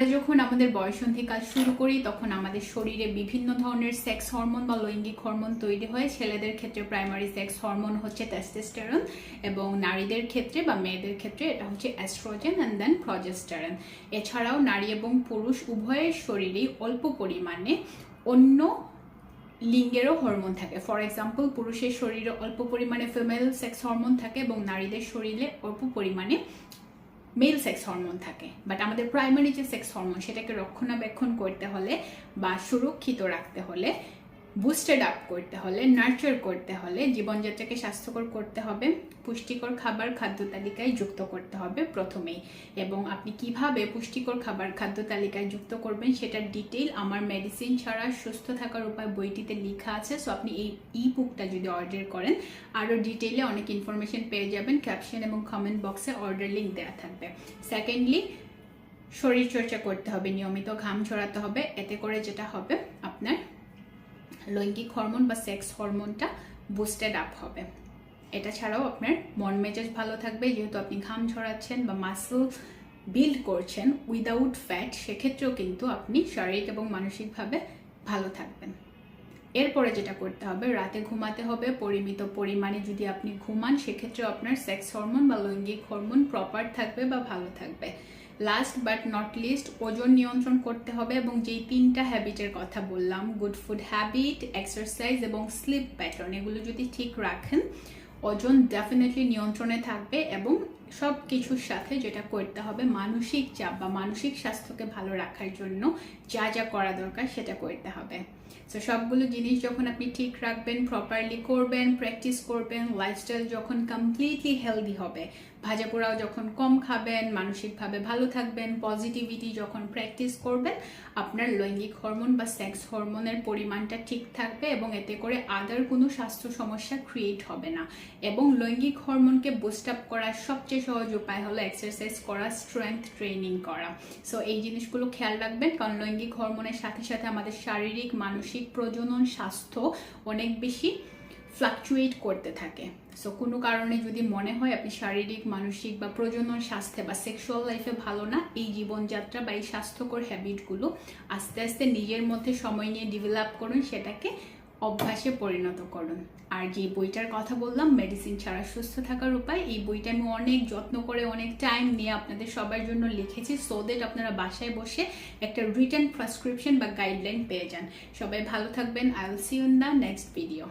যখন আমাদের বয়সন্ধিকাল শুরু করি তখন আমাদের শরীরে বিভিন্ন ধরনের সেক্স হরমোন বা লৈঙ্গিক হরমোন তৈরি হয়। ছেলেদের ক্ষেত্রে প্রাইমারি সেক্স হরমোন হচ্ছে টেস্টোস্টেরন এবং নারীদের ক্ষেত্রে বা মেয়েদের ক্ষেত্রে এটা হচ্ছে অ্যাস্ট্রোজেন অ্যান্ড দেন প্রজেস্টেরন। এছাড়াও নারী এবং পুরুষ উভয়ের শরীরেই অল্প পরিমাণে অন্য লিঙ্গেরও হরমোন থাকে। ফর এক্সাম্পল, পুরুষের শরীরে অল্প পরিমাণে ফিমেল সেক্স হরমোন থাকে এবং নারীদের শরীরে অল্প পরিমাণে মেল সেক্স হরমোন থাকে। বাট আমাদের প্রাইমারি যে সেক্স হরমোন সেটাকে রক্ষণাবেক্ষণ করতে হলে বা সুরক্ষিত রাখতে হলে, বুস্টেড আপ করতে হলে, নার্চার করতে হলে, জীবনযাত্রাকে স্বাস্থ্যকর করতে হবে, পুষ্টিকর খাবার খাদ্য তালিকায় যুক্ত করতে হবে প্রথমেই। এবং আপনি কিভাবে পুষ্টিকর খাবার খাদ্য তালিকায় যুক্ত করবেন সেটার ডিটেইল আমার মেডিসিন ছাড়া সুস্থ থাকার উপায় বইটিতে লেখা আছে। সো আপনি এই বুকটা যদি অর্ডার করেন আরও ডিটেইলে অনেক ইনফরমেশন পেয়ে যাবেন। ক্যাপশন এবং কমেন্ট বক্সে অর্ডার লিঙ্ক দেওয়া থাকবে। সেকেন্ডলি, শরীরচর্চা করতে হবে, নিয়মিত ঘাম ঝরাতে হবে। এতে করে যেটা হবে, আপনার লৈঙ্গিক হরমোন বা সেক্স হরমোনটা বুস্টেড আপ হবে। এটা ছাড়াও আপনার মন মেজাজ ভালো থাকবে, যেহেতু আপনি ঘাম ঝরাচ্ছেন বা মাসল বিল্ড করছেন উইদাউট ফ্যাট, সেক্ষেত্রেও কিন্তু আপনি শারীরিক এবং মানসিকভাবে ভালো থাকবেন। এরপরে যেটা করতে হবে, রাতে ঘুমাতে হবে পরিমিত পরিমাণে। যদি আপনি ঘুমান সেক্ষেত্রে আপনার সেক্স হরমোন বা লৈঙ্গিক হরমোন প্রপার থাকবে বা ভালো থাকবে। লাস্ট বাট নট লিস্ট, ওজন নিয়ন্ত্রণ করতে হবে এবং যেই 3টা হ্যাবিটের কথা বললাম, গুড ফুড হ্যাবিট, এক্সারসাইজ এবং স্লিপ প্যাটার্ন, এগুলো যদি ঠিক রাখেন ওজন ডেফিনেটলি নিয়ন্ত্রণে থাকবে। এবং সব কিছুর সাথে যেটা করতে হবে, মানসিক চাপ বা মানসিক স্বাস্থ্যকে ভালো রাখার জন্য যা যা করা দরকার সেটা করতে হবে। সো সবগুলো জিনিস যখন আপনি ঠিক রাখবেন, প্রপারলি করবেন, প্র্যাকটিস করবেন, লাইফস্টাইল যখন কমপ্লিটলি হেলদি হবে, ভাজা পোড়াও যখন কম খাবেন, মানসিকভাবে ভালো থাকবেন, পজিটিভিটি যখন প্র্যাকটিস করবেন, আপনার লৈঙ্গিক হরমোন বা সেক্স হরমোনের পরিমাণটা ঠিক থাকবে এবং এতে করে আদার কোনো স্বাস্থ্য সমস্যা ক্রিয়েট হবে না। এবং লৈঙ্গিক হরমোনকে বুস্ট আপ করার সবচেয়ে সহজ উপায় হলো এক্সারসাইজ করা, স্ট্রেংথ ট্রেনিং করা। সো এই জিনিসগুলো খেয়াল রাখবেন, কারণ লৈঙ্গিক হরমোনের সাথে সাথে আমাদের শারীরিক, মানসিক, প্রজনন, স্বাস্থ্য অনেক বেশি ফ্লাকচুয়েট করতে থাকে। সো কোনো কারণে যদি মনে হয় আপনি শারীরিক, মানসিক বা প্রজনন স্বাস্থ্যে বা সেক্সুয়াল লাইফে ভালো না, এই জীবনযাত্রা বা এই স্বাস্থ্যকর হ্যাবিটগুলো আস্তে আস্তে নিজের মধ্যে সময় নিয়ে ডেভেলপ করুন, সেটাকে অভ্যাসে পরিণত করুন। আর যে বইটার কথা বললাম, মেডিসিন ছাড়া সুস্থ থাকার উপায়, এই বইটা আমি অনেক যত্ন করে, অনেক টাইম নিয়ে আপনাদের সবার জন্য লিখেছি, সো দ্যাট আপনারা বাসায় বসে একটা রিটেন প্রেসক্রিপশন বা গাইডলাইন পেয়ে যান। সবাই ভালো থাকবেন। I will see you in the next video.